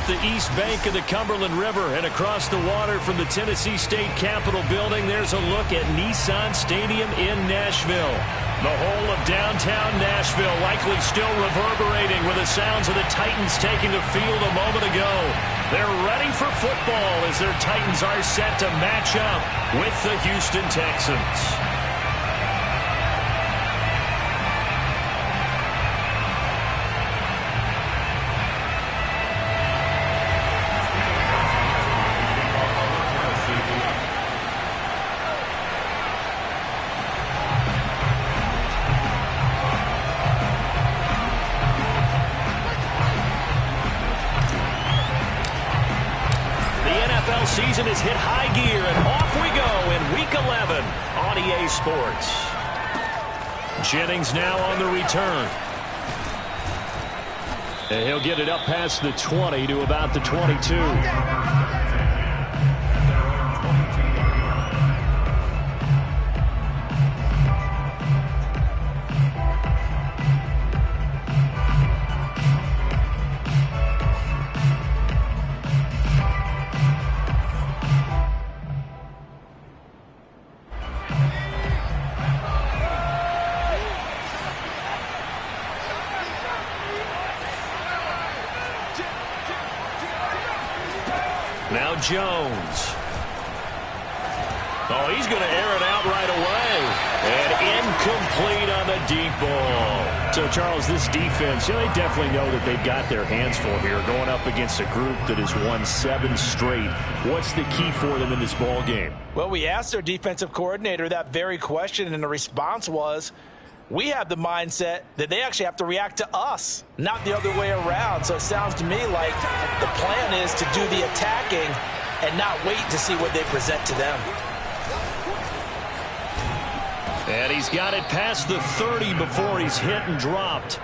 off the east bank of the Cumberland River and across the water from the Tennessee State Capitol building, there's a look at Nissan Stadium in Nashville. The whole of downtown Nashville likely still reverberating with the sounds of the Titans taking the field a moment ago. They're ready for football as their Titans are set to match up with the Houston Texans. Season has hit high gear, and off we go in Week 11 on EA Sports. Jennings now on the return. And he'll get it up past the 20 to about the 22. Now Jones. Oh, he's going to air it out right away. And incomplete on the deep ball. So, Charles, this defense, they definitely know that they've got their hands full here going up against a group that has won 7 straight. What's the key for them in this ball game? Well, we asked their defensive coordinator that very question, and the response was, we have the mindset that they actually have to react to us, not the other way around. So it sounds to me like the plan is to do the attacking and not wait to see what they present to them. And he's got it past the 30 before he's hit and dropped.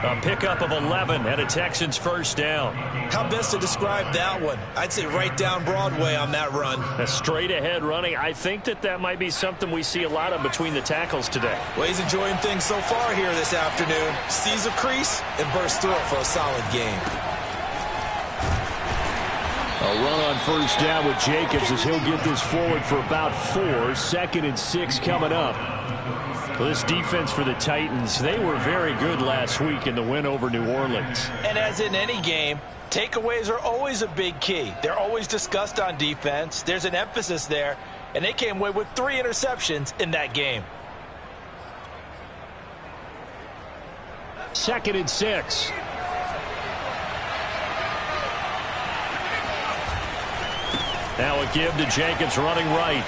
A pickup of 11 and a Texans first down. How best to describe that one? I'd say right down Broadway on that run. A straight ahead running. I think that might be something we see a lot of between the tackles today. Well, he's enjoying things so far here this afternoon. Sees a crease and bursts through it for a solid game. A run on first down with Jacobs as he'll get this forward for about 4. 2nd and 6 coming up. Well, this defense for the Titans, they were very good last week in the win over New Orleans. And as in any game, takeaways are always a big key. They're always discussed on defense. There's an emphasis there, and they came away with 3 interceptions in that game. 2nd and 6. Now a give to Jacobs running right.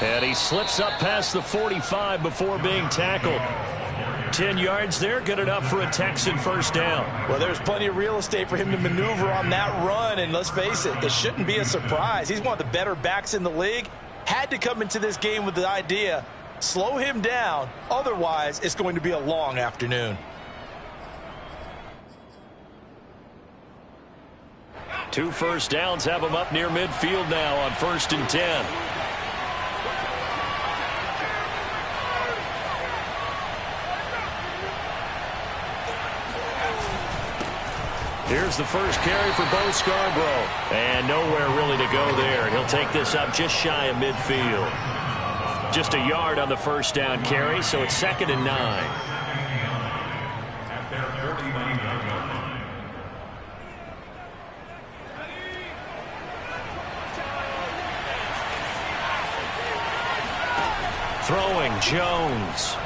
And he slips up past the 45 before being tackled. 10 yards there, good enough for a Texan first down. Well, there's plenty of real estate for him to maneuver on that run, and let's face it, it shouldn't be a surprise. He's one of the better backs in the league. Had to come into this game with the idea, slow him down, otherwise it's going to be a long afternoon. 2 first downs have him up near midfield now on 1st and 10. Here's the first carry for Bo Scarborough. And nowhere really to go there. He'll take this up just shy of midfield. Just a yard on the first down carry, so it's 2nd and 9. Throwing Jones.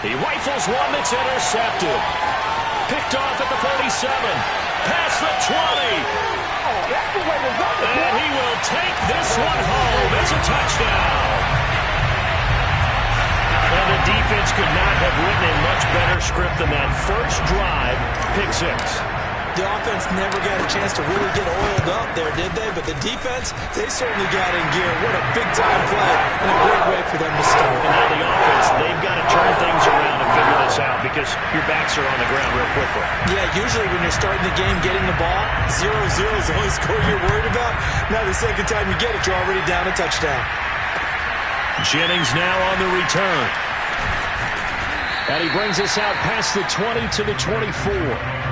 He rifles one that's intercepted. Picked off at the 47. Past the 20. Oh, that's the way to run it. And he will take this one home as a touchdown. And the defense could not have written a much better script than that. First drive, pick 6. The offense never got a chance to really get oiled up there, did they? But the defense, they certainly got in gear. What a big-time play and a great way for them to start. And now the offense, they've got to turn things around and figure this out because your backs are on the ground real quickly. Yeah, usually when you're starting the game, getting the ball, 0-0 is the only score you're worried about. Now the second time you get it, you're already down a touchdown. Jennings now on the return. And he brings us out past the 20 to the 24.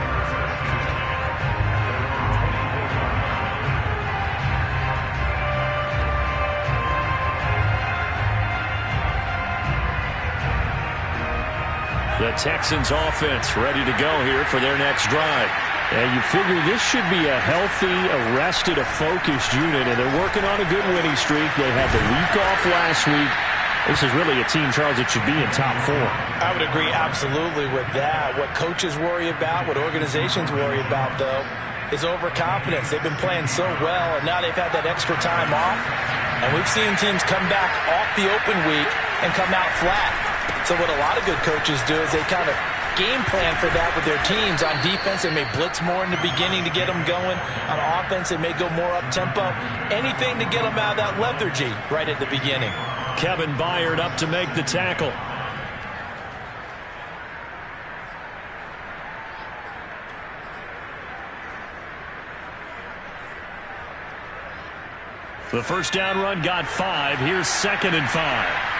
The Texans offense ready to go here for their next drive. And you figure this should be a healthy, arrested, a focused unit, and they're working on a good winning streak. They had the week off last week. This is really a team, Charles, that should be in top 4. I would agree absolutely with that. What coaches worry about, what organizations worry about, though, is overconfidence. They've been playing so well, and now they've had that extra time off. And we've seen teams come back off the open week and come out flat. So what a lot of good coaches do is they kind of game plan for that with their teams. On defense, they may blitz more in the beginning to get them going. On offense, they may go more up-tempo. Anything to get them out of that lethargy right at the beginning. Kevin Byard up to make the tackle. The first down run got 5. Here's 2nd and 5.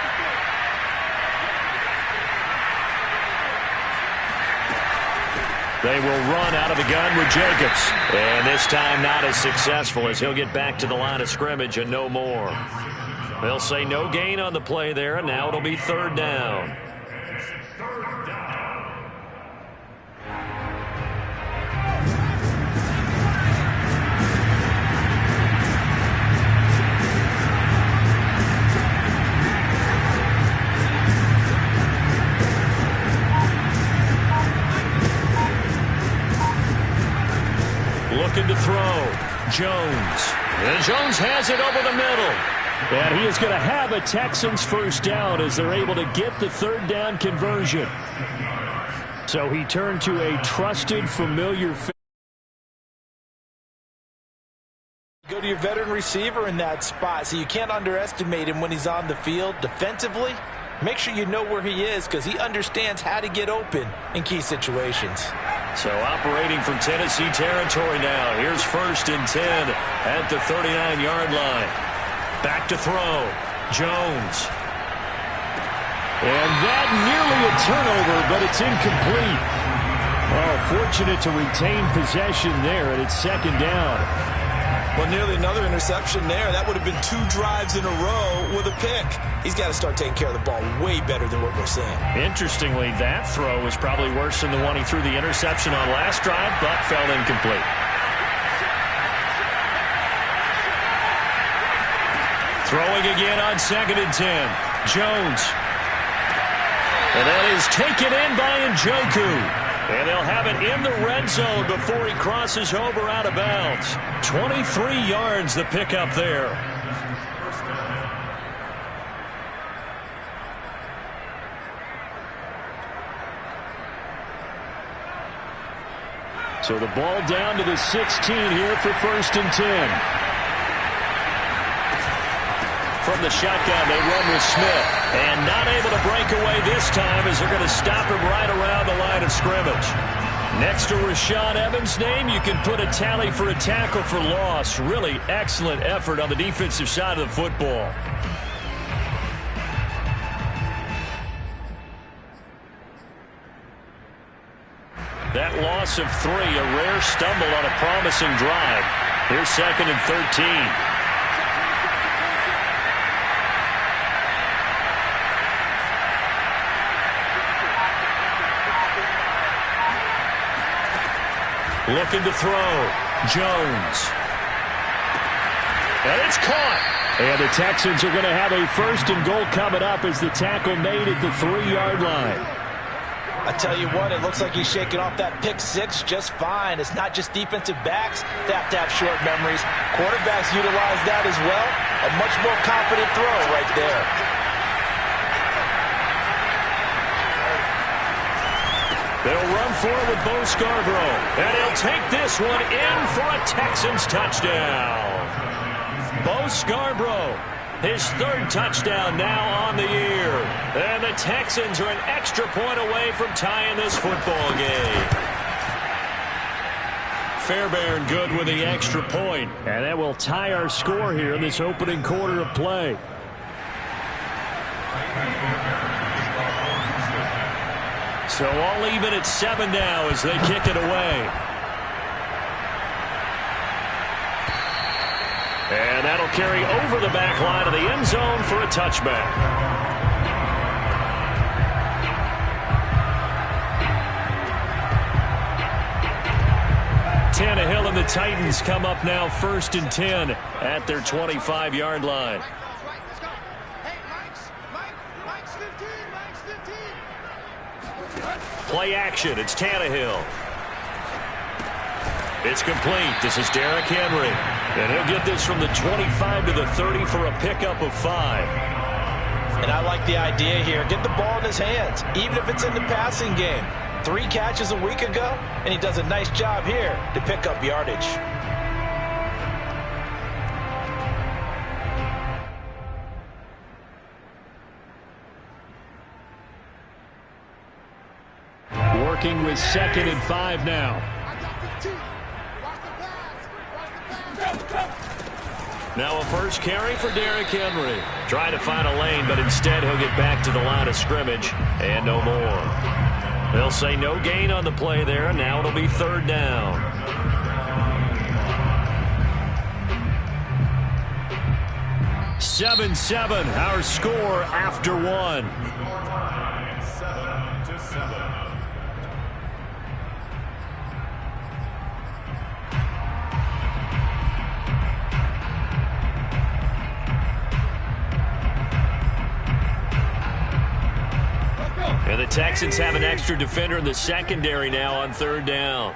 They will run out of the gun with Jacobs. And this time not as successful as he'll get back to the line of scrimmage and no more. They'll say no gain on the play there, and now it'll be 3rd down. Looking to throw. Jones. And Jones has it over the middle. And he is going to have a Texans first down as they're able to get the 3rd down conversion. So he turned to a trusted, familiar. Go to your veteran receiver in that spot, so you can't underestimate him when he's on the field defensively. Make sure you know where he is because he understands how to get open in key situations. So operating from Tennessee territory now. Here's 1st and 10 at the 39-yard line. Back to throw. Jones. And that nearly a turnover, but it's incomplete. Oh, fortunate to retain possession there, and it's 2nd down. Well, nearly another interception there. That would have been 2 drives in a row with a pick. He's got to start taking care of the ball way better than what we're seeing. Interestingly, that throw was probably worse than the one he threw the interception on last drive, but fell incomplete. Throwing again on 2nd and 10. Jones. And that is taken in by Njoku. And they'll have it in the red zone before he crosses over out of bounds. 23 yards the pickup there. So the ball down to the 16 here for 1st and 10. From the shotgun, they run with Smith. And not able to break away this time as they're going to stop him right around the line of scrimmage. Next to Rashaan Evans' name, you can put a tally for a tackle for loss. Really excellent effort on the defensive side of the football. That loss of 3, a rare stumble on a promising drive. Here's 2nd and 13. Looking to throw. Jones. And it's caught. And the Texans are going to have a 1st and goal coming up as the tackle made at the 3-yard line. I tell you what, it looks like he's shaking off that pick 6 just fine. It's not just defensive backs that have to have short memories. Quarterbacks utilize that as well. A much more confident throw right there. They'll run for it with Bo Scarborough. And he'll take this one in for a Texans touchdown. Bo Scarborough, his 3rd touchdown now on the year. And the Texans are an extra point away from tying this football game. Fairbairn good with the extra point. And that will tie our score here in this opening quarter of play. So all even at 7 now as they kick it away. And that'll carry over the back line of the end zone for a touchback. Tannehill and the Titans come up now 1st and 10 at their 25-yard line. Play action. It's Tannehill. It's complete. This is Derrick Henry. And he'll get this from the 25 to the 30 for a pickup of 5. And I like the idea here. Get the ball in his hands, even if it's in the passing game. 3 catches a week ago, and he does a nice job here to pick up yardage. Working with 2nd and 5 now. Now a first carry for Derrick Henry. Trying to find a lane, but instead he'll get back to the line of scrimmage and no more. They'll say no gain on the play there. Now it'll be 3rd down. Seven, our score after 1. 7-7. And the Texans have an extra defender in the secondary now on 3rd down.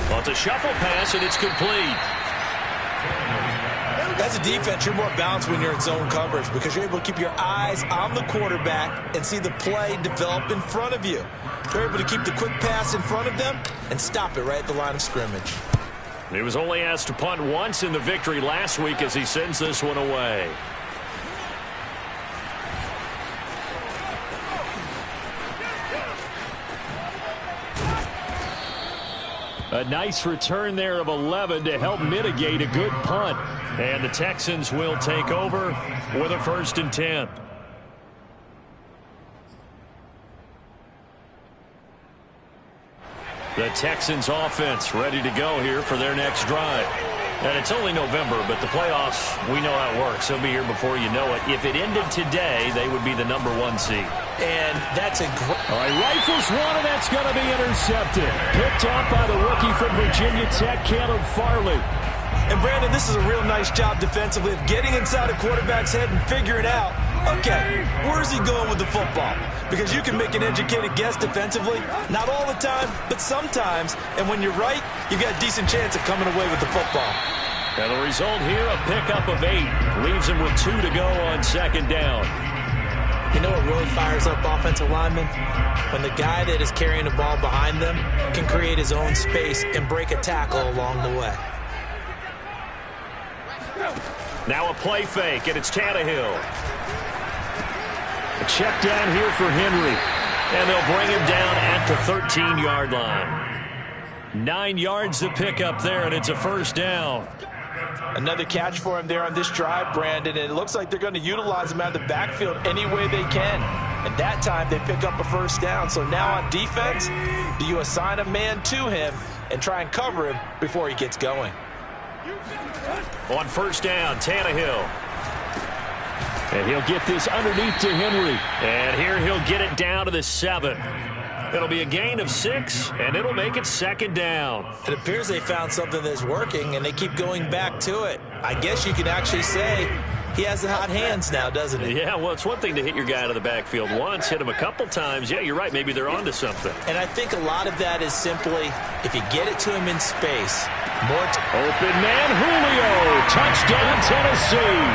Well, it's a shuffle pass, and it's complete. As a defense, you're more balanced when you're in zone coverage because you're able to keep your eyes on the quarterback and see the play develop in front of you. You're able to keep the quick pass in front of them and stop it right at the line of scrimmage. He was only asked to punt once in the victory last week as he sends this one away. A nice return there of 11 to help mitigate a good punt. And the Texans will take over with a 1st and 10. The Texans offense ready to go here for their next drive. And it's only November, but the playoffs, we know how it works. They'll be here before you know it. If it ended today, they would be the #1 seed. And that's a great... All right, rifles one, and that's going to be intercepted. Picked off by the rookie from Virginia Tech, Caleb Farley. And, Brandon, this is a real nice job defensively of getting inside a quarterback's head and figuring out, okay, where's he going with the football? Because you can make an educated guess defensively, not all the time, but sometimes. And when you're right, you've got a decent chance of coming away with the football. And the result here, a pickup of 8. Leaves him with 2 to go on 2nd down. You know what really fires up offensive linemen? When the guy that is carrying the ball behind them can create his own space and break a tackle along the way. Now a play fake, and it's Tannehill. A check down here for Henry. And they'll bring him down at the 13-yard line. 9 yards to pick up there, and it's a 1st down. Another catch for him there on this drive, Brandon. And it looks like they're going to utilize him out of the backfield any way they can. And that time they pick up a 1st down. So now on defense, do you assign a man to him and try and cover him before he gets going? On 1st down, Tannehill. And he'll get this underneath to Henry. And here he'll get it down to the 7. It'll be a gain of 6, and it'll make it 2nd down. It appears they found something that's working, and they keep going back to it. I guess you could actually say he has the hot hands now, doesn't he? Yeah, well, it's one thing to hit your guy out of the backfield once, hit him a couple times. Yeah, you're right. Maybe they're onto something. And I think a lot of that is simply if you get it to him in space, more... Open man, Julio. Touchdown, Tennessee.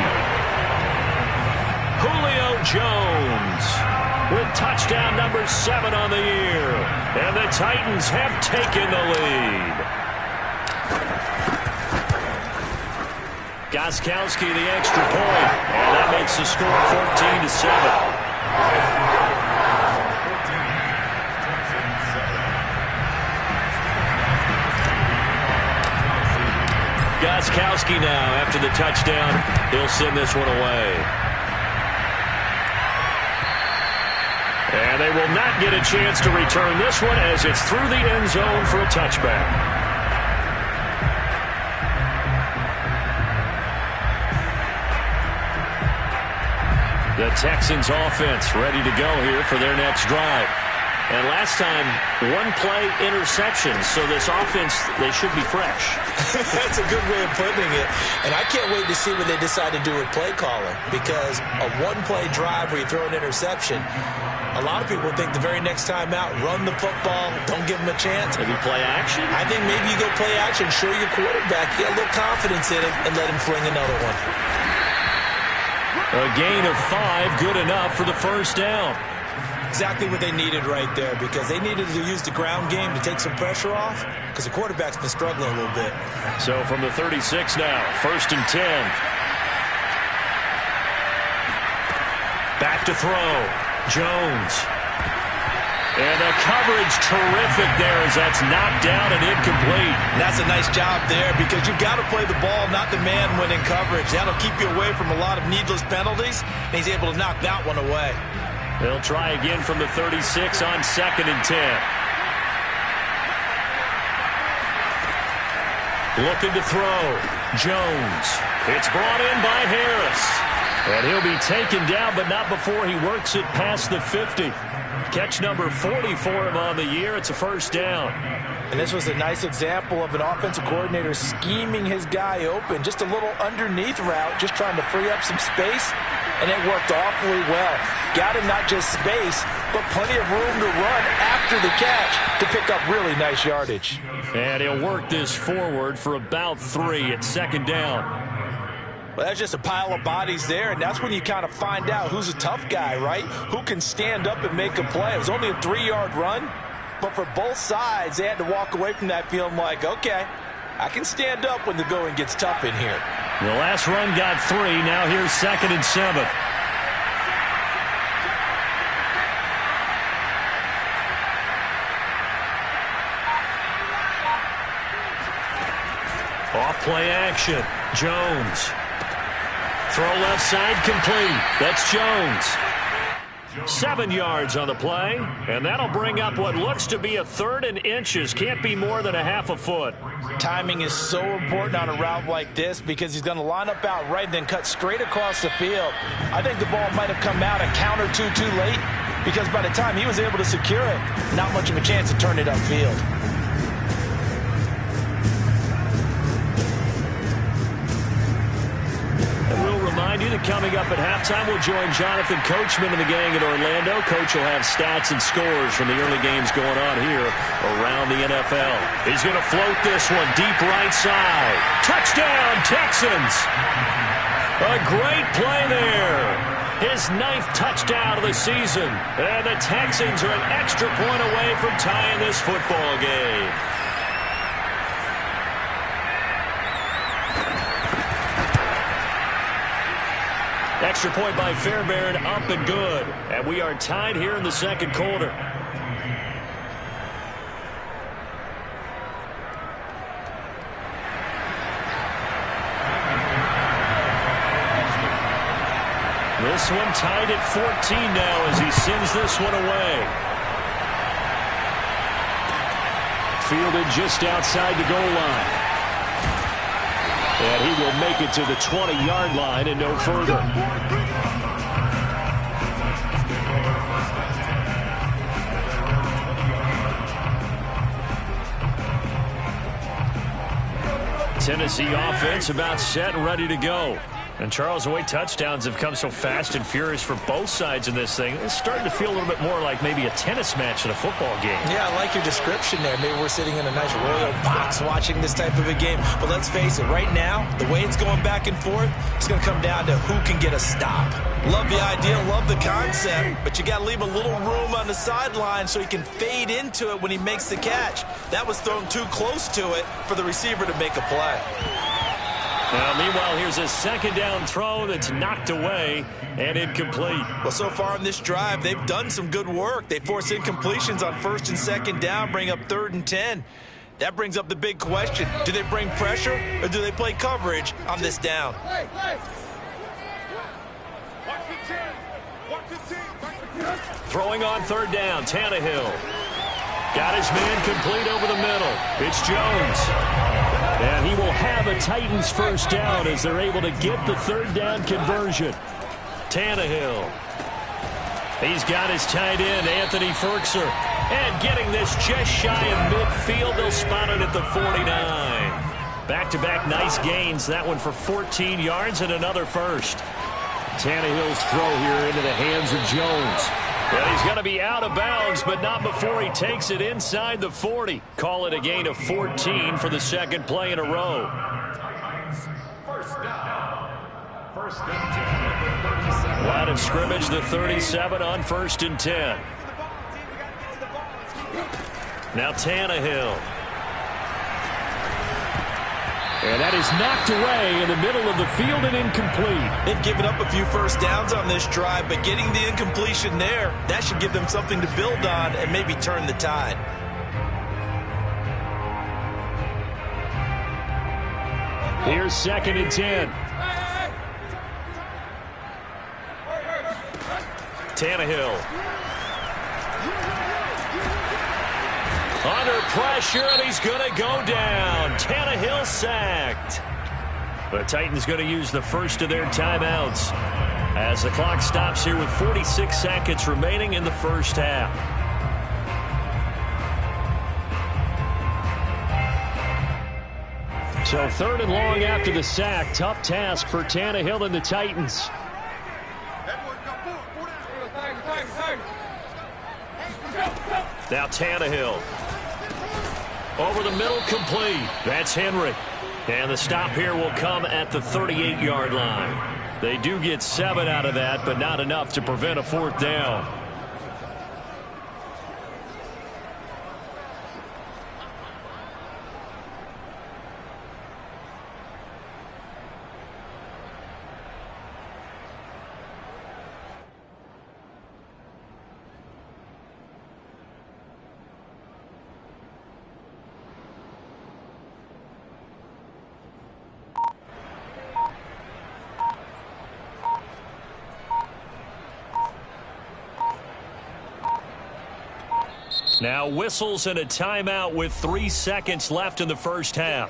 Julio Jones with touchdown number 7 on the year. And the Titans have taken the lead. Gostkowski the extra point. And that makes the score 14-7. Gostkowski now, after the touchdown, he'll send this one away. And they will not get a chance to return this one as it's through the end zone for a touchback. The Texans offense ready to go here for their next drive. And last time, one play interception. So this offense, they should be fresh. That's a good way of putting it. And I can't wait to see what they decide to do with play calling. Because a one-play drive where you throw an interception, a lot of people think the very next time out, run the football, don't give them a chance. Maybe play action? I think maybe you go play action, show your quarterback, get a little confidence in him, and let him fling another one. A gain of 5, good enough for the first down. Exactly what they needed right there, because they needed to use the ground game to take some pressure off, because the quarterback's been struggling a little bit. So from the 36 now, 1st and 10. Back to throw. Jones. And the coverage terrific there as that's knocked down and incomplete. And that's a nice job there, because you've got to play the ball, not the man when in coverage. That'll keep you away from a lot of needless penalties, and he's able to knock that one away. They'll try again from the 36 on 2nd and 10. Looking to throw. Jones. It's brought in by Harris. And he'll be taken down, but not before he works it past the 50. Catch number 40 for him on the year. It's a first down. And this was a nice example of an offensive coordinator scheming his guy open. Just a little underneath route, just trying to free up some space. And it worked awfully well. Got him not just space, but plenty of room to run after the catch to pick up really nice yardage. And he'll work this forward for about 3 at 2nd down. Well, that's just a pile of bodies there, and that's when you kind of find out who's a tough guy, right? Who can stand up and make a play. It was only a 3-yard run, but for both sides, they had to walk away from that feeling like, okay, I can stand up when the going gets tough in here. The last run got 3. Now here's 2nd and 7. Off play action. Jones. Throw left side complete. That's Jones. 7 yards on the play, and that'll bring up what looks to be a 3rd and inches. Can't be more than a half a foot. Timing is so important on a route like this, because he's going to line up out right and then cut straight across the field. I think the ball might have come out a count or two too late, because by the time he was able to secure it, not much of a chance to turn it upfield. Coming up at halftime, we'll join Jonathan Coachman and the gang at Orlando. Coach will have stats and scores from the early games going on here around the NFL. He's going to float this one deep right side. Touchdown, Texans! A great play there. His 9th touchdown of the season. And the Texans are an extra point away from tying this football game. Extra point by Fairbairn, up and good. And we are tied here in the 2nd quarter. This one tied at 14 now as he sends this one away. Fielded just outside the goal line. And he will make it to the 20-yard line and no further. Tennessee offense about set and ready to go. And Charles, the way touchdowns have come so fast and furious for both sides in this thing, it's starting to feel a little bit more like maybe a tennis match in a football game. Yeah, I like your description there. Maybe we're sitting in a nice royal box watching this type of a game. But let's face it, right now, the way it's going back and forth, it's going to come down to who can get a stop. Love the idea, love the concept, but you got to leave a little room on the sideline so he can fade into it when he makes the catch. That was thrown too close to it for the receiver to make a play. Now, meanwhile, here's a 2nd down throw that's knocked away and incomplete. Well, so far in this drive, they've done some good work. They force incompletions on 1st and 2nd down, bring up 3rd and 10. That brings up the big question. Do they bring pressure or do they play coverage on this down? Throwing on 3rd down, Tannehill. Got his man complete over the middle. It's Jones. And he will have a Titans first down as they're able to get the 3rd down conversion. Tannehill. He's got his tight end, Anthony Ferkser. And getting this just shy of midfield, they'll spot it at the 49. Back-to-back nice gains. That one for 14 yards and another first. Tannehill's throw here into the hands of Jones. Well, he's going to be out of bounds, but not before he takes it inside the 40. Call it a gain of 14 for the second play in a row. Line of scrimmage, the 37 on 1st and 10. Now Tannehill. And that is knocked away in the middle of the field and incomplete. They've given up a few first downs on this drive, but getting the incompletion there, that should give them something to build on and maybe turn the tide. Here's 2nd and 10. Tannehill. Under pressure, and he's going to go down. Tannehill sacked. The Titans going to use the first of their timeouts as the clock stops here with 46 seconds remaining in the first half. So 3rd and long after the sack. Tough task for Tannehill and the Titans. Now Tannehill. Over the middle, complete. That's Henry. And the stop here will come at the 38-yard line. They do get 7 out of that, but not enough to prevent a 4th down. Now whistles and a timeout with 3 seconds left in the first half.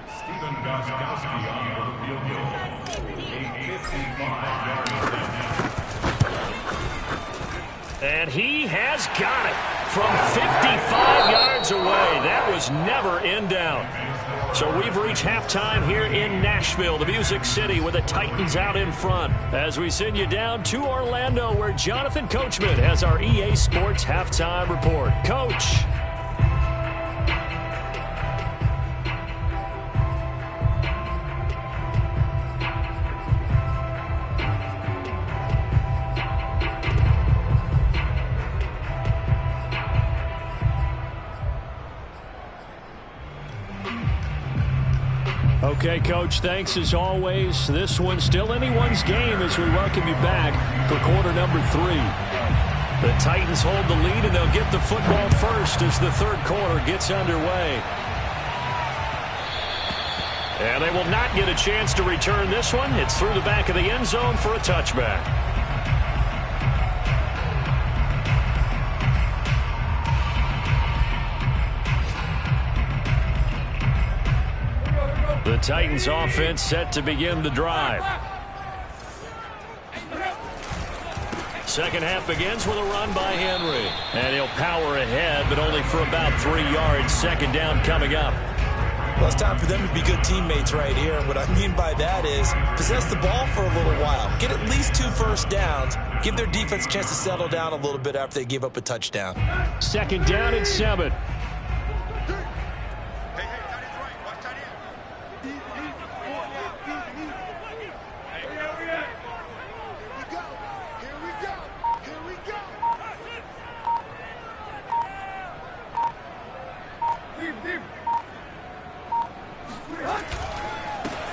Stephen Gostkowski on for the field goal. A 55-yard attempt. And he has got it from 55 yards away. That was never in doubt. So we've reached halftime here in Nashville, the Music City, with the Titans out in front. As we send you down to Orlando, where Jonathan Coachman has our EA Sports halftime report. Coach. Okay, Coach, thanks as always. This one's still anyone's game as we welcome you back for quarter number 3. The Titans hold the lead, and they'll get the football first as the third quarter gets underway. And they will not get a chance to return this one. It's through the back of the end zone for a touchback. The Titans offense set to begin the drive. Second half begins with a run by Henry. And he'll power ahead, but only for about 3 yards. Second down coming up. Well, it's time for them to be good teammates right here. And what I mean by that is possess the ball for a little while. Get at least 2 first downs. Give their defense a chance to settle down a little bit after they give up a touchdown. Second down and 7.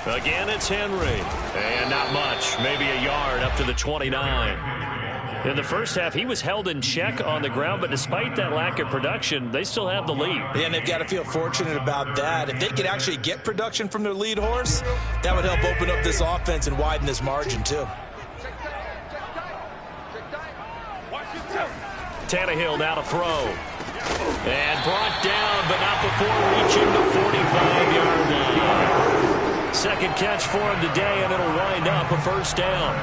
Again, it's Henry. And not much. Maybe a yard up to the 29. In the first half, he was held in check on the ground, but despite that lack of production, they still have the lead. Yeah, and they've got to feel fortunate about that. If they could actually get production from their lead horse, that would help open up this offense and widen this margin, too. Tannehill now to throw. And brought down, but not before reaching the 45-yard line. Second catch for him today, and it'll wind up a first down.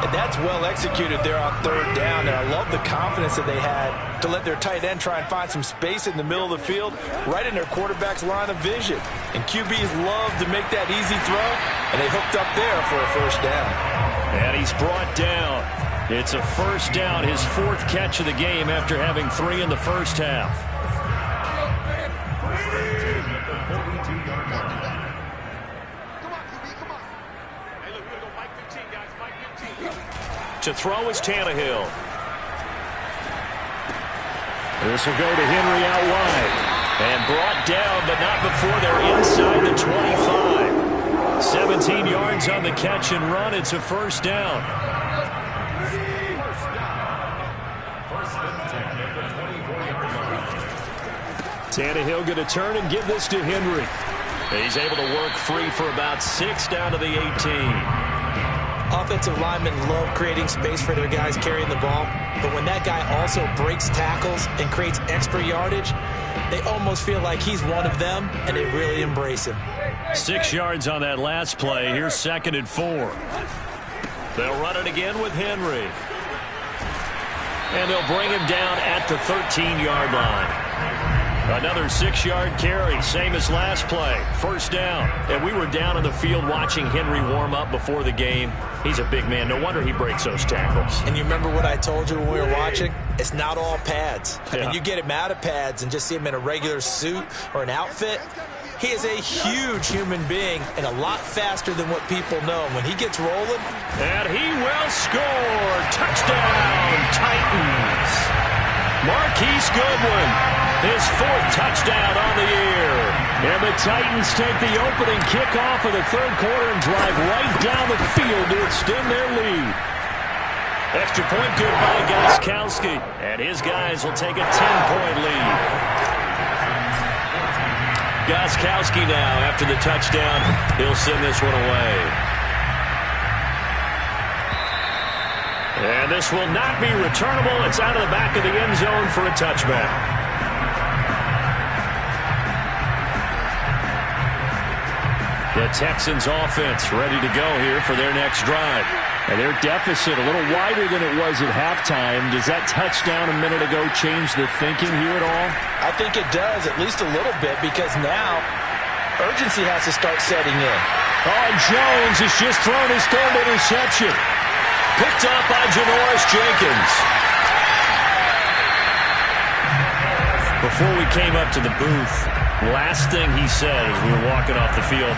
And that's well executed there on third down, and I love the confidence that they had to let their tight end try and find some space in the middle of the field, right in their quarterback's line of vision. And QBs love to make that easy throw, and they hooked up there for a first down. And he's brought down. It's a first down, his fourth catch of the game after having 3 in the first half. To throw is Tannehill. This will go to Henry out wide. And brought down, but not before they're inside the 25. 17 yards on the catch and run. It's a first down. Tannehill going to turn and give this to Henry. He's able to work free for about 6 down to the 18. Offensive linemen love creating space for their guys carrying the ball, but when that guy also breaks tackles and creates extra yardage, they almost feel like he's one of them, and they really embrace him. 6 yards on that last play. Here's 2nd and 4. They'll run it again with Henry. And they'll bring him down at the 13-yard line. Another 6-yard carry, same as last play. First down. And we were down in the field watching Henry warm up before the game. He's a big man. No wonder he breaks those tackles. And you remember what I told you when we were watching? It's not all pads. I Yeah. mean, you get him out of pads and just see him in a regular suit or an outfit. He is a huge human being and a lot faster than what people know. When he gets rolling. And he will score. Touchdown, Titans. Marquise Goodwin, his 4th touchdown on the year. And the Titans take the opening kickoff of the third quarter and drive right down the field to extend their lead. Extra point good by Gostkowski. And his guys will take a 10-point lead. Gostkowski now, after the touchdown, he'll send this one away. And this will not be returnable. It's out of the back of the end zone for a touchback. The Texans offense ready to go here for their next drive. And their deficit a little wider than it was at halftime. Does that touchdown a minute ago change the thinking here at all? I think it does, at least a little bit, because now urgency has to start setting in. Oh, and Jones has just thrown his 3rd interception. Picked up by Janoris Jenkins. Before we came up to the booth, last thing he said as we were walking off the field,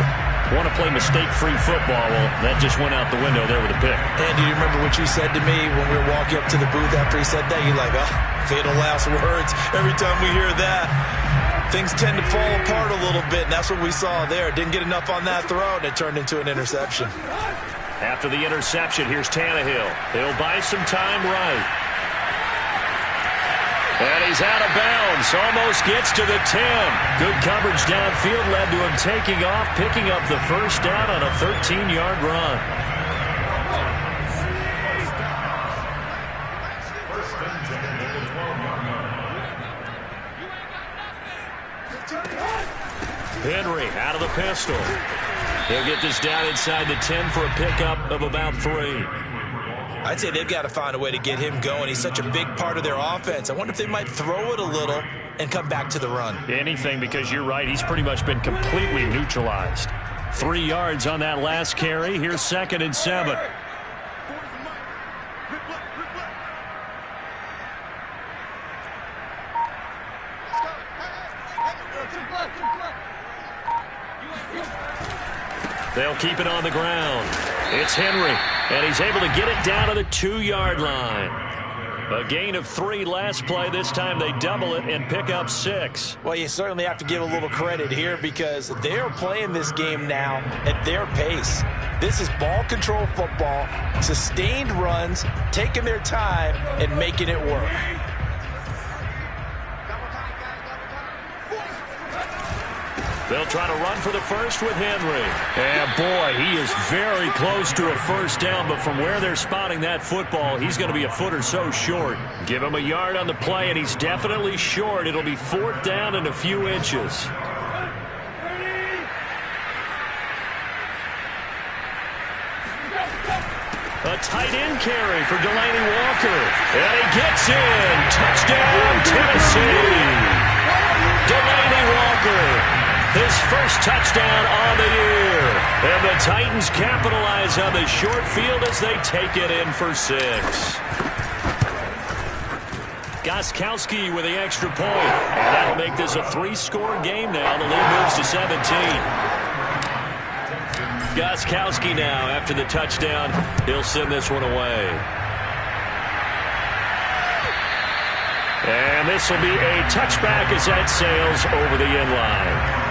want to play mistake-free football. Well, that just went out the window there with a pick. Andy, do you remember what you said to me when we were walking up to the booth after he said that? You're like, oh, fatal last words. Every time we hear that, things tend to fall apart a little bit, and that's what we saw there. Didn't get enough on that throw, and it turned into an interception. After the interception, here's Tannehill. He'll buy some time right. And he's out of bounds. Almost gets to the 10. Good coverage downfield led to him taking off, picking up the first down on a 13-yard run. Henry out of the pistol. He'll get this down inside the 10 for a pickup of about 3. I'd say they've got to find a way to get him going. He's such a big part of their offense. I wonder if they might throw it a little and come back to the run. Anything, because you're right. He's pretty much been completely neutralized. 3 yards on that last carry. Here's 2nd and 7. They'll keep it on the ground. It's Henry, and he's able to get it down to the 2-yard line. A gain of 3 last play. This time they double it and pick up 6. Well, you certainly have to give a little credit here because they're playing this game now at their pace. This is ball control football, sustained runs, taking their time and making it work. They'll try to run for the first with Henry. And boy, he is very close to a first down, but from where they're spotting that football, he's going to be a foot or so short. Give him a yard on the play, and he's definitely short. It'll be 4th down and a few inches. A tight end carry for Delaney Walker. And he gets in. Touchdown, Tennessee. Delaney Walker. His first touchdown on the year. And the Titans capitalize on the short field as they take it in for 6. Gostkowski with the extra point. And that'll make this a 3-score game now. The lead moves to 17. Gostkowski now after the touchdown. He'll send this one away. And this will be a touchback as that sails over the end line.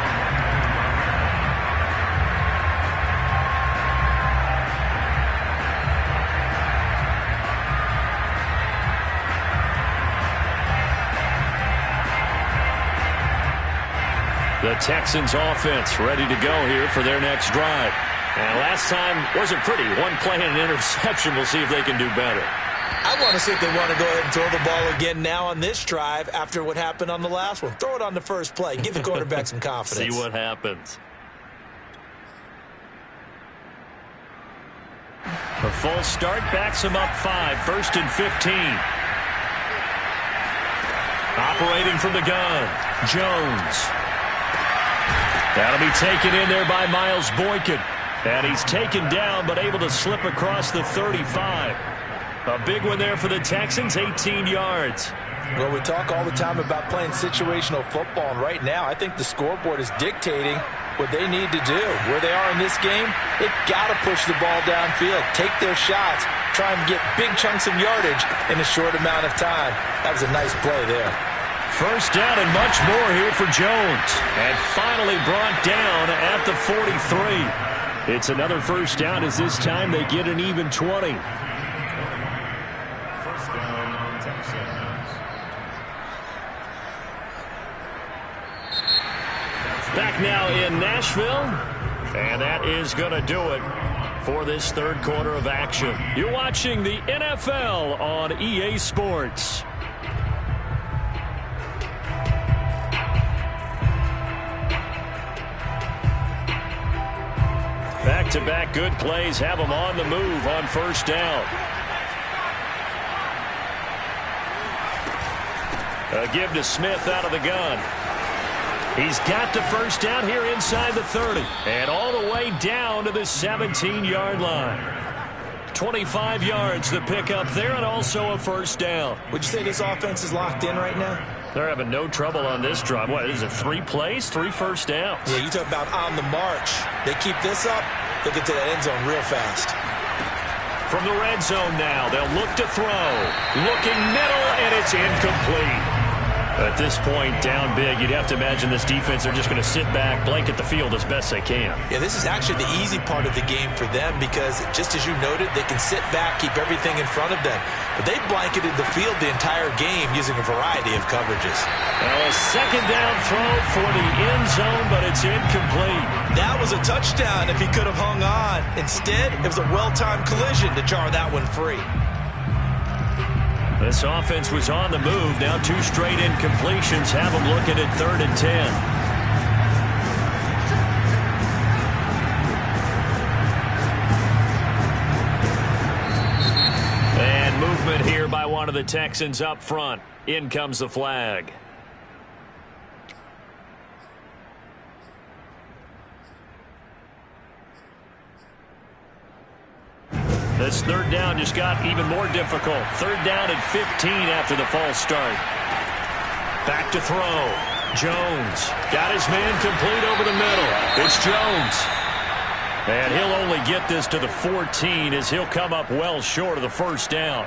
The Texans offense ready to go here for their next drive. And last time wasn't pretty. One play and an interception. We'll see if they can do better. I want to see if they want to go ahead and throw the ball again now on this drive after what happened on the last one. Throw it on the first play. Give the quarterback some confidence. See what happens. A false start backs him up 5. 1st and 15. Operating from the gun, Jones. That'll be taken in there by Miles Boykin. And he's taken down but able to slip across the 35. A big one there for the Texans, 18 yards. Well, we talk all the time about playing situational football, and right now I think the scoreboard is dictating what they need to do. Where they are in this game, they've got to push the ball downfield, take their shots, try and get big chunks of yardage in a short amount of time. That was a nice play there. First down and much more here for Jones. And finally brought down at the 43. It's another first down as this time they get an even 20. First down, Texans. Back now in Nashville. And that is going to do it for this third quarter of action. You're watching the NFL on EA Sports. Back-to-back good plays have them on the move on first down. A give to Smith out of the gun. He's got the first down here inside the 30. And all the way down to the 17-yard line. 25 yards the pickup there and also a first down. Would you say this offense is locked in right now? They're having no trouble on this drive. What is it, 3 plays, 3 first downs? Yeah, you talk about on the march. They keep this up, they'll get to that end zone real fast. From the red zone now, they'll look to throw. Looking middle, and it's incomplete. At this point, down big, you'd have to imagine this defense, they're just going to sit back, blanket the field as best they can. Yeah, this is actually the easy part of the game for them because, just as you noted, they can sit back, keep everything in front of them. But they blanketed the field the entire game using a variety of coverages. Now a second down throw for the end zone, but it's incomplete. That was a touchdown if he could have hung on. Instead, it was a well-timed collision to jar that one free. This offense was on the move. Now 2 straight incompletions have them looking at 3rd and 10. And movement here by one of the Texans up front. In comes the flag. This third down just got even more difficult. 3rd down and 15 after the false start. Back to throw. Jones got his man complete over the middle. It's Jones. And he'll only get this to the 14 as he'll come up well short of the first down.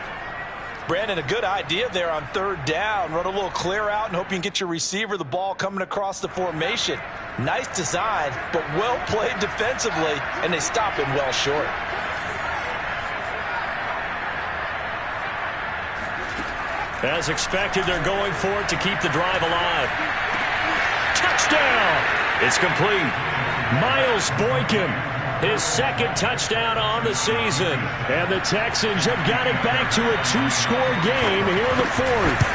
Brandon, a good idea there on 3rd down. Run a little clear out and hope you can get your receiver the ball coming across the formation. Nice design, but well played defensively, and they stop him well short. As expected, they're going for it to keep the drive alive. Touchdown! It's complete. Miles Boykin, his second touchdown on the season. And the Texans have got it back to a 2-score game here in the fourth.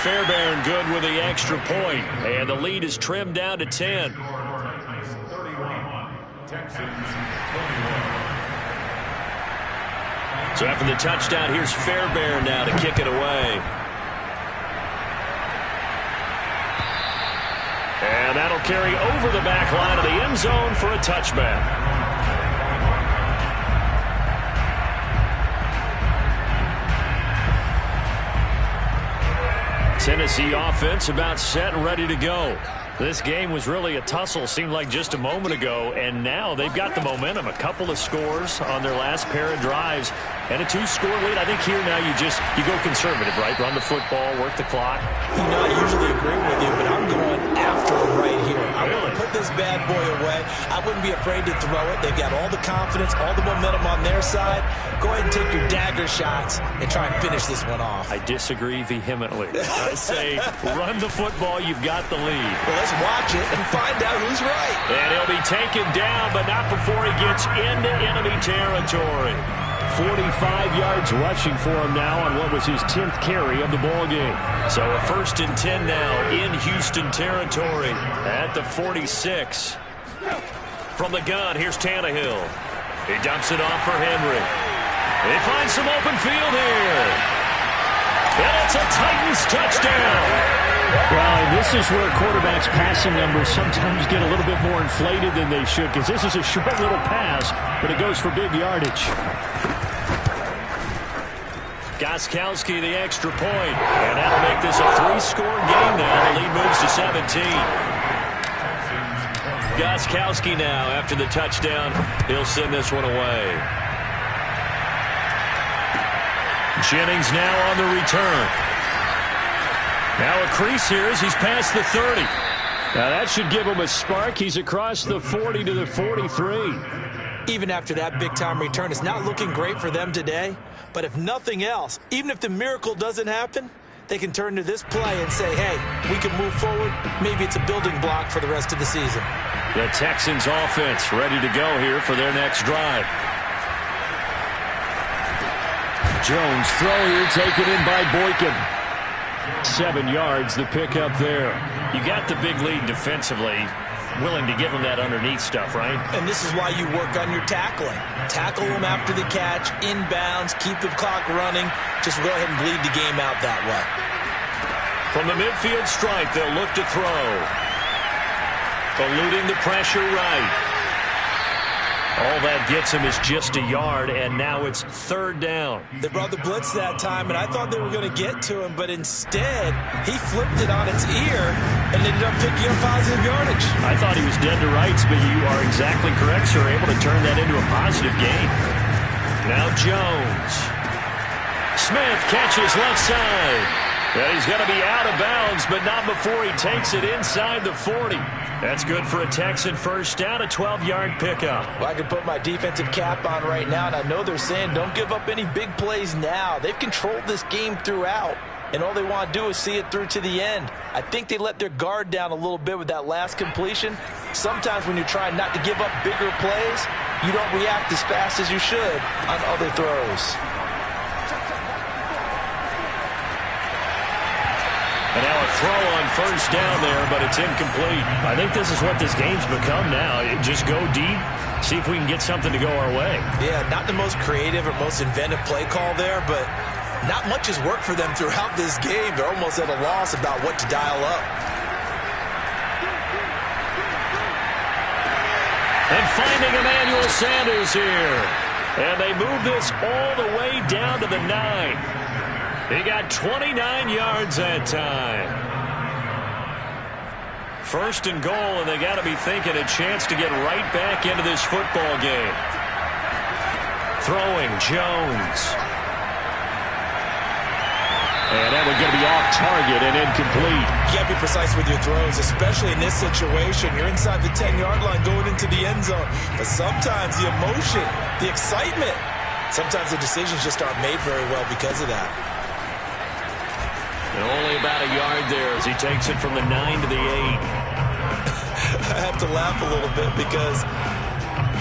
Fairbairn good with the extra point. And the lead is trimmed down to 10. Titans 31, Texans 21. So after the touchdown, here's Fairbairn now to kick it away. And that'll carry over the back line of the end zone for a touchback. Tennessee offense about set and ready to go. This game was really a tussle, seemed like just a moment ago, and now they've got the momentum. A couple of scores on their last pair of drives and a 2-score lead. I think here now you go conservative, right? Run the football, work the clock. You know, I usually agree with you, but I'm going after him right here. I want to put this bad boy away. I wouldn't be afraid to throw it. They've got all the confidence, all the momentum on their side. Go ahead and take your dagger shots and try and finish this one off. I disagree vehemently. I say run the football. You've got the lead. Well, let's watch it and find out who's right. And he'll be taken down, but not before he gets into enemy territory. 45 yards rushing for him now on what was his 10th carry of the ball game. So a 1st and 10 now in Houston territory at the 46. From the gun, here's Tannehill. He dumps it off for Henry. They find some open field here. And it's a Titans touchdown. Well, and this is where quarterbacks' passing numbers sometimes get a little bit more inflated than they should, because this is a short little pass, but it goes for big yardage. Gostkowski the extra point, and that'll make this a 3-score game now. The lead moves to 17. Gostkowski now after the touchdown. He'll send this one away. Jennings now on the return. Now a crease here as he's past the 30. Now that should give him a spark. He's across the 40 to the 43. Even after that big-time return, it's not looking great for them today. But if nothing else, even if the miracle doesn't happen, they can turn to this play and say, hey, we can move forward. Maybe it's a building block for the rest of the season. The Texans offense ready to go here for their next drive. Jones throw here taken in by Boykin. 7 yards, the pickup there. You got the big lead defensively. Willing to give them that underneath stuff, right? And this is why you work on your tackling. Tackle them after the catch, inbounds, keep the clock running. Just go ahead and bleed the game out that way. From the midfield stripe, they'll look to throw. Eluding the pressure right. All that gets him is just a yard, and now it's 3rd down. They brought the blitz that time, and I thought they were going to get to him, but instead, he flipped it on its ear and ended up picking up positive yardage. I thought he was dead to rights, but you are exactly correct, sir. Able to turn that into a positive gain. Now Jones. Smith catches left side. And he's going to be out of bounds, but not before he takes it inside the 40. That's good for a Texan first down, a 12-yard pickup. Well, I can put my defensive cap on right now, and I know they're saying don't give up any big plays now. They've controlled this game throughout, and all they want to do is see it through to the end. I think they let their guard down a little bit with that last completion. Sometimes when you're trying not to give up bigger plays, you don't react as fast as you should on other throws. And now a throw on first down there, but it's incomplete. I think this is what this game's become now. Just go deep, see if we can get something to go our way. Yeah, not the most creative or most inventive play call there, but not much has worked for them throughout this game. They're almost at a loss about what to dial up. And finding Emmanuel Sanders here. And they move this all the way down to the 9. He got 29 yards that time. 1st and goal, and they got to be thinking a chance to get right back into this football game. Throwing Jones. And that one going to be off target and incomplete. You got to be precise with your throws, especially in this situation. You're inside the 10-yard line going into the end zone. But sometimes the emotion, the excitement, sometimes the decisions just aren't made very well because of that. And only about a yard there as he takes it from the 9 to the 8. I have to laugh a little bit because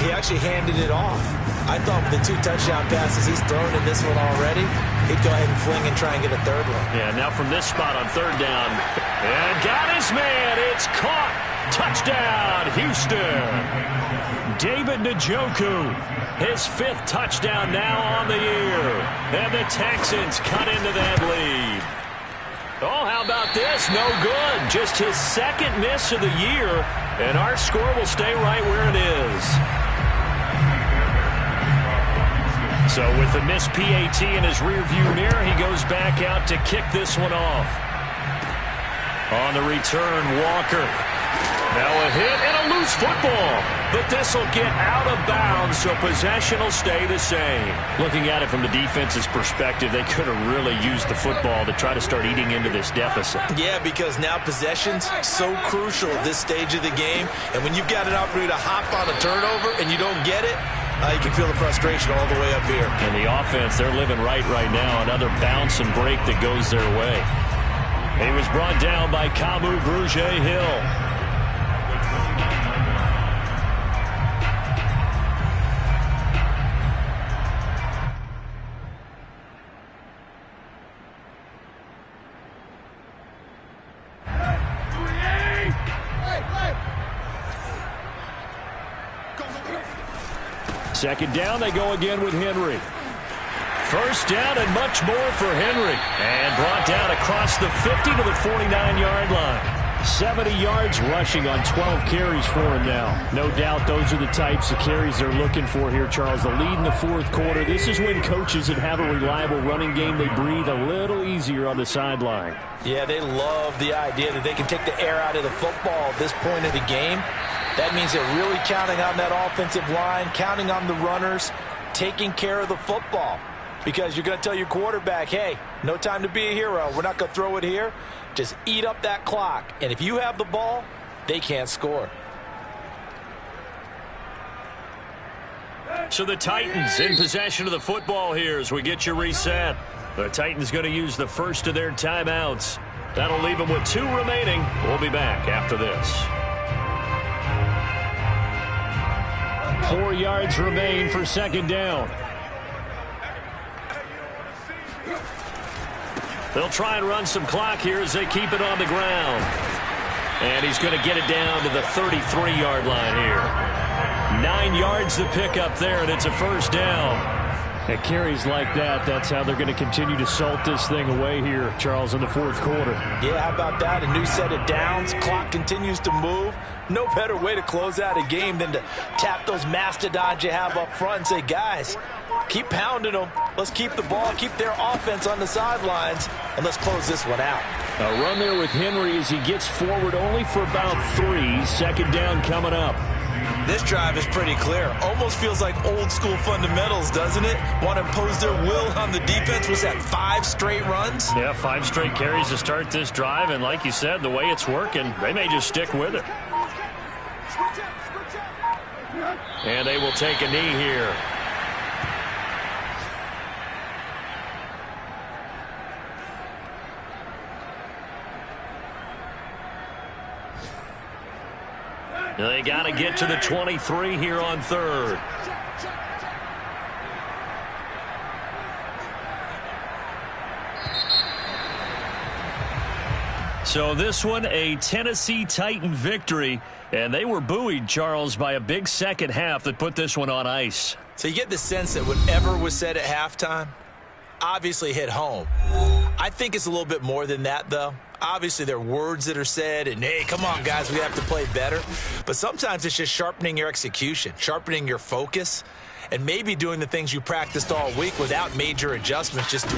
he actually handed it off. I thought with the 2 touchdown passes he's thrown in this one already, he'd go ahead and fling and try and get a third one. Yeah, now from this spot on third down. And got his man. It's caught. Touchdown, Houston. David Njoku, his 5th touchdown now on the year. And the Texans cut into that lead. Oh, how about this? No good. Just his 2nd miss of the year. And our score will stay right where it is. So with the missed PAT in his rearview mirror, he goes back out to kick this one off. On the return, Walker. Now a hit and a loose football. But this will get out of bounds, so possession will stay the same. Looking at it from the defense's perspective, they could have really used the football to try to start eating into this deficit. Yeah, because now possession's so crucial at this stage of the game. And when you've got an opportunity to hop on a turnover and you don't get it, you can feel the frustration all the way up here. And the offense, they're living right now. Another bounce and break that goes their way. He was brought down by Kamu Grugier-Hill. Second down, they go again with Henry. First down and much more for Henry. And brought down across the 50 to the 49-yard line. 70 yards rushing on 12 carries for him now. No doubt those are the types of carries they're looking for here, Charles. The lead in the 4th quarter. This is when coaches that have a reliable running game, they breathe a little easier on the sideline. Yeah, they love the idea that they can take the air out of the football at this point of the game. That means they're really counting on that offensive line, counting on the runners, taking care of the football. Because you're going to tell your quarterback, hey, no time to be a hero. We're not going to throw it here. Just eat up that clock. And if you have the ball, they can't score. So the Titans in possession of the football here as we get you reset. The Titans going to use the first of their timeouts. That'll leave them with 2 remaining. We'll be back after this. 4 yards remain for second down. They'll try and run some clock here as they keep it on the ground. And he's going to get it down to the 33-yard line here. 9 yards to pick up there, and it's a first down. At carries like that, that's how they're going to continue to salt this thing away here, Charles, in the 4th quarter. Yeah, how about that? A new set of downs. Clock continues to move. No better way to close out a game than to tap those mastodons you have up front and say, guys, keep pounding them. Let's keep the ball, keep their offense on the sidelines, and let's close this one out. A run there with Henry as he gets forward only for about 3. Second down coming up. This drive is pretty clear. Almost feels like old school fundamentals, doesn't it? Want to impose their will on the defense. Was that 5 straight runs? Yeah, 5 straight carries to start this drive. And like you said, the way it's working, they may just stick with it. And they will take a knee here. They got to get to the 23 here on third. So this one, a Tennessee Titan victory, and they were buoyed, Charles, by a big second half that put this one on ice. So you get the sense that whatever was said at halftime obviously hit home. I think it's a little bit more than that, though. Obviously, there are words that are said, and, hey, come on, guys, we have to play better. But sometimes it's just sharpening your execution, sharpening your focus, and maybe doing the things you practiced all week without major adjustments, just doing